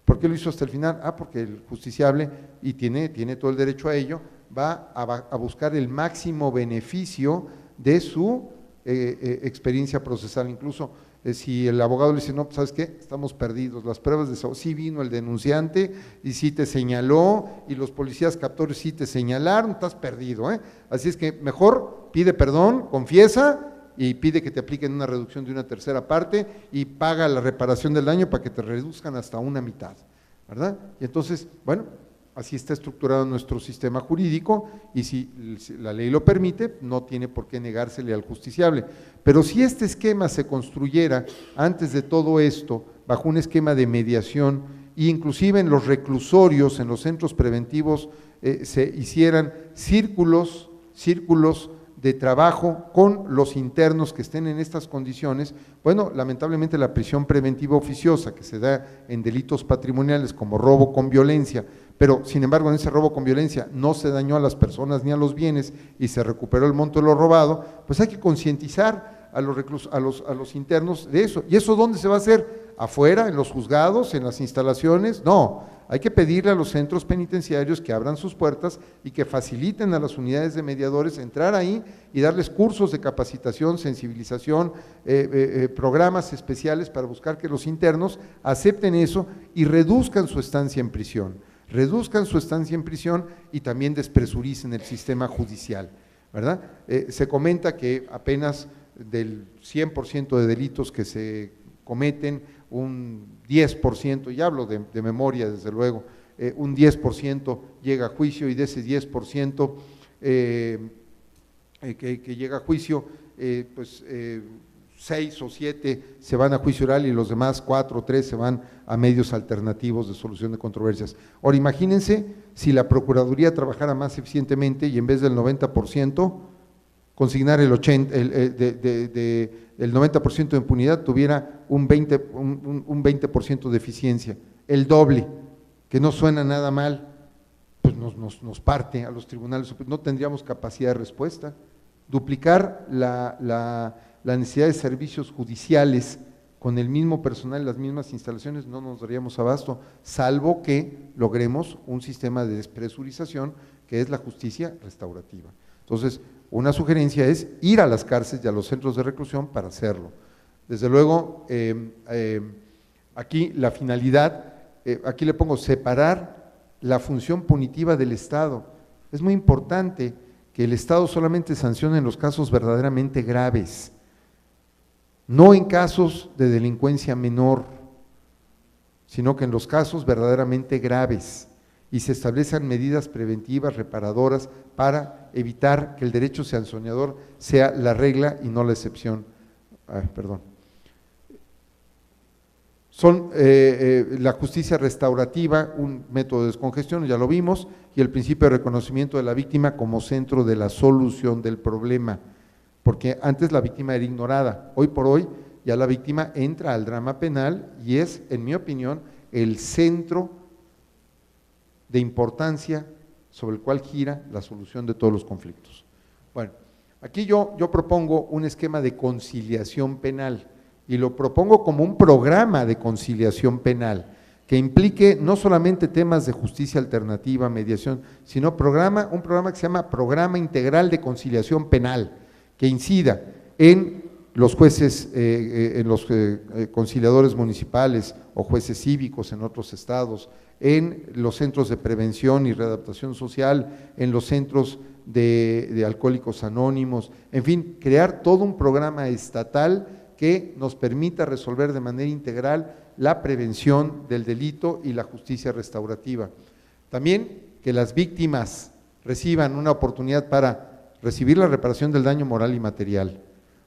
¿Por qué lo hizo hasta el final? Porque el justiciable, y tiene todo el derecho a ello, va a buscar el máximo beneficio de su experiencia procesal. Incluso si el abogado le dice: no, ¿sabes qué? Estamos perdidos, las pruebas de sí vino el denunciante y sí te señaló, y los policías captores sí te señalaron, estás perdido, así es que mejor pide perdón, confiesa y pide que te apliquen una reducción de una tercera parte y paga la reparación del daño para que te reduzcan hasta una mitad, ¿verdad? Y entonces, bueno, así está estructurado nuestro sistema jurídico, y si la ley lo permite, no tiene por qué negársele al justiciable. Pero si este esquema se construyera antes de todo esto, bajo un esquema de mediación, e inclusive en los reclusorios, en los centros preventivos, se hicieran círculos de trabajo con los internos que estén en estas condiciones, bueno, lamentablemente la prisión preventiva oficiosa que se da en delitos patrimoniales como robo con violencia, pero sin embargo en ese robo con violencia no se dañó a las personas ni a los bienes y se recuperó el monto de lo robado, pues hay que concientizar a los internos de eso. ¿Y eso dónde se va a hacer? ¿Afuera, en los juzgados, en las instalaciones? No, hay que pedirle a los centros penitenciarios que abran sus puertas y que faciliten a las unidades de mediadores entrar ahí y darles cursos de capacitación, sensibilización, programas especiales para buscar que los internos acepten eso y reduzcan su estancia en prisión. Y también despresuricen el sistema judicial, ¿verdad? Se comenta que apenas del 100% de delitos que se cometen, un 10%, y hablo de memoria desde luego, un 10% llega a juicio, y de ese 10% que llega a juicio, 6 o 7 se van a juicio oral y los demás 4 o 3 se van a medios alternativos de solución de controversias. Ahora imagínense si la Procuraduría trabajara más eficientemente y en vez del 90% consignar el 90% de impunidad, tuviera un 20% de eficiencia, el doble, que no suena nada mal, pues nos parte a los tribunales, no tendríamos capacidad de respuesta. Duplicar la necesidad de servicios judiciales con el mismo personal, las mismas instalaciones, no nos daríamos abasto, salvo que logremos un sistema de despresurización que es la justicia restaurativa. Entonces, una sugerencia es ir a las cárceles y a los centros de reclusión para hacerlo. Desde luego, aquí la finalidad, aquí le pongo separar la función punitiva del Estado. Es muy importante que el Estado solamente sancione en los casos verdaderamente graves, no en casos de delincuencia menor, sino que en los casos verdaderamente graves, y se establezcan medidas preventivas, reparadoras, para evitar que el derecho sancionador sea la regla y no la excepción. Perdón. Son la justicia restaurativa, un método de descongestión, ya lo vimos, y el principio de reconocimiento de la víctima como centro de la solución del problema, porque antes la víctima era ignorada, hoy por hoy ya la víctima entra al drama penal y es, en mi opinión, el centro de importancia sobre el cual gira la solución de todos los conflictos. Bueno, aquí yo propongo un esquema de conciliación penal y lo propongo como un programa de conciliación penal que implique no solamente temas de justicia alternativa, mediación, sino un programa que se llama Programa Integral de Conciliación Penal, que incida en los jueces, en los conciliadores municipales o jueces cívicos en otros estados, en los centros de prevención y readaptación social, en los centros de alcohólicos anónimos, en fin, crear todo un programa estatal que nos permita resolver de manera integral la prevención del delito y la justicia restaurativa. También que las víctimas reciban una oportunidad para recibir la reparación del daño moral y material,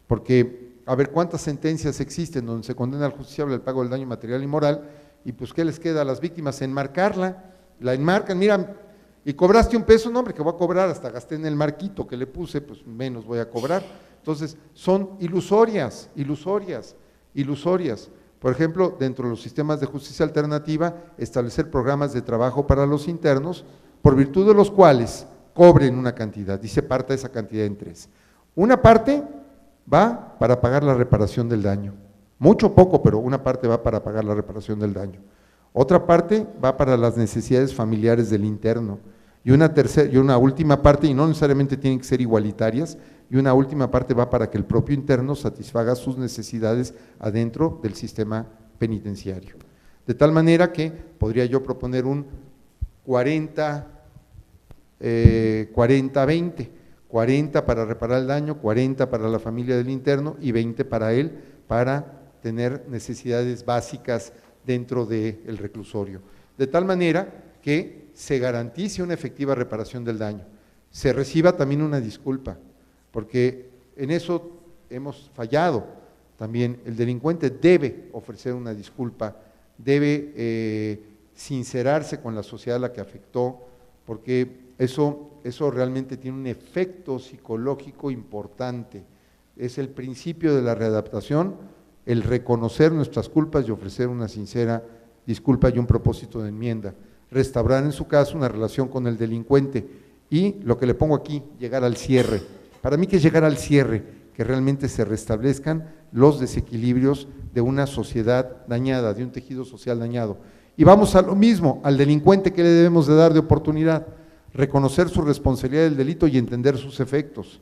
porque a ver cuántas sentencias existen donde se condena al justiciable el pago del daño material y moral, y pues ¿qué les queda a las víctimas? Enmarcarla, la enmarcan, mira, y cobraste $1, no hombre, que voy a cobrar, hasta gasté en el marquito que le puse, pues menos voy a cobrar. Entonces, son ilusorias. Por ejemplo, dentro de los sistemas de justicia alternativa, establecer programas de trabajo para los internos, por virtud de los cuales cobren una cantidad y se parta esa cantidad en 3. Una parte va para pagar la reparación del daño, mucho o poco, pero una parte va para pagar la reparación del daño. Otra parte va para las necesidades familiares del interno y una última parte, y no necesariamente tienen que ser igualitarias, y una última parte va para que el propio interno satisfaga sus necesidades adentro del sistema penitenciario. De tal manera que podría yo proponer un 40-20, 40 para reparar el daño, 40 para la familia del interno y 20 para él, para tener necesidades básicas dentro del reclusorio. De tal manera que se garantice una efectiva reparación del daño, se reciba también una disculpa, porque en eso hemos fallado también. El delincuente debe ofrecer una disculpa, debe sincerarse con la sociedad a la que afectó, porque eso realmente tiene un efecto psicológico importante. Es el principio de la readaptación, el reconocer nuestras culpas y ofrecer una sincera disculpa y un propósito de enmienda. Restaurar en su caso una relación con el delincuente y lo que le pongo aquí, llegar al cierre. Para mí que es llegar al cierre, que realmente se restablezcan los desequilibrios de una sociedad dañada, de un tejido social dañado. Y vamos a lo mismo, al delincuente, ¿qué le debemos de dar de oportunidad? Reconocer su responsabilidad del delito y entender sus efectos.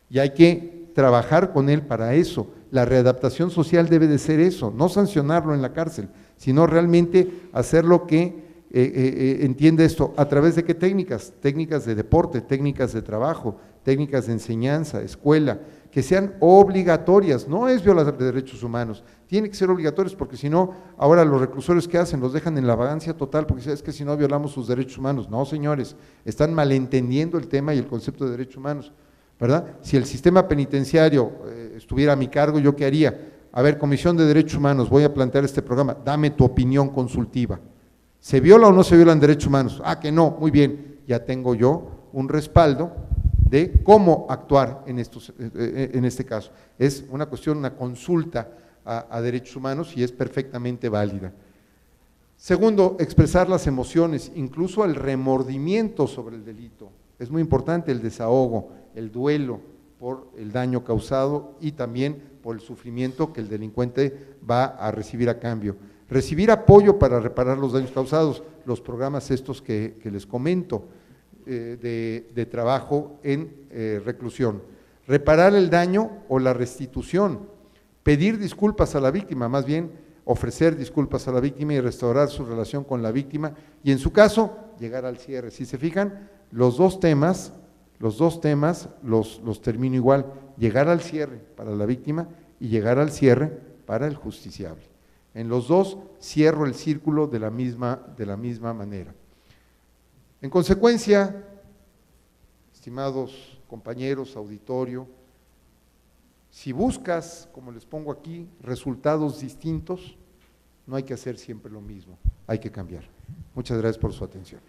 Y hay que trabajar con él para eso. La readaptación social debe de ser eso, no sancionarlo en la cárcel, sino realmente hacer lo que entiende esto. ¿A través de qué técnicas? Técnicas de deporte, técnicas de trabajo, técnicas de enseñanza, escuela, que sean obligatorias, no es violar de derechos humanos, tiene que ser obligatorios, porque si no, ahora los reclusorios ¿qué hacen? Los dejan en la vagancia total, porque es que si no violamos sus derechos humanos. No, señores, están malentendiendo el tema y el concepto de derechos humanos, ¿verdad? Si el sistema penitenciario estuviera a mi cargo, ¿yo qué haría? A ver, Comisión de Derechos Humanos, voy a plantear este programa, dame tu opinión consultiva. ¿Se viola o no se violan derechos humanos? Ah, que no, muy bien, ya tengo yo un respaldo de cómo actuar en este caso. Es una cuestión, una consulta a derechos humanos y es perfectamente válida. Segundo, expresar las emociones, incluso el remordimiento sobre el delito. Es muy importante el desahogo, el duelo por el daño causado y también por el sufrimiento que el delincuente va a recibir a cambio. Recibir apoyo para reparar los daños causados, los programas estos que les comento, de trabajo en reclusión. Reparar el daño o la restitución, pedir disculpas a la víctima, más bien ofrecer disculpas a la víctima y restaurar su relación con la víctima y en su caso llegar al cierre. Si se fijan, los dos temas los termino igual, llegar al cierre para la víctima y llegar al cierre para el justiciable. En los dos cierro el círculo de la misma manera. En consecuencia, estimados compañeros, auditorio, si buscas, como les pongo aquí, resultados distintos, no hay que hacer siempre lo mismo, hay que cambiar. Muchas gracias por su atención.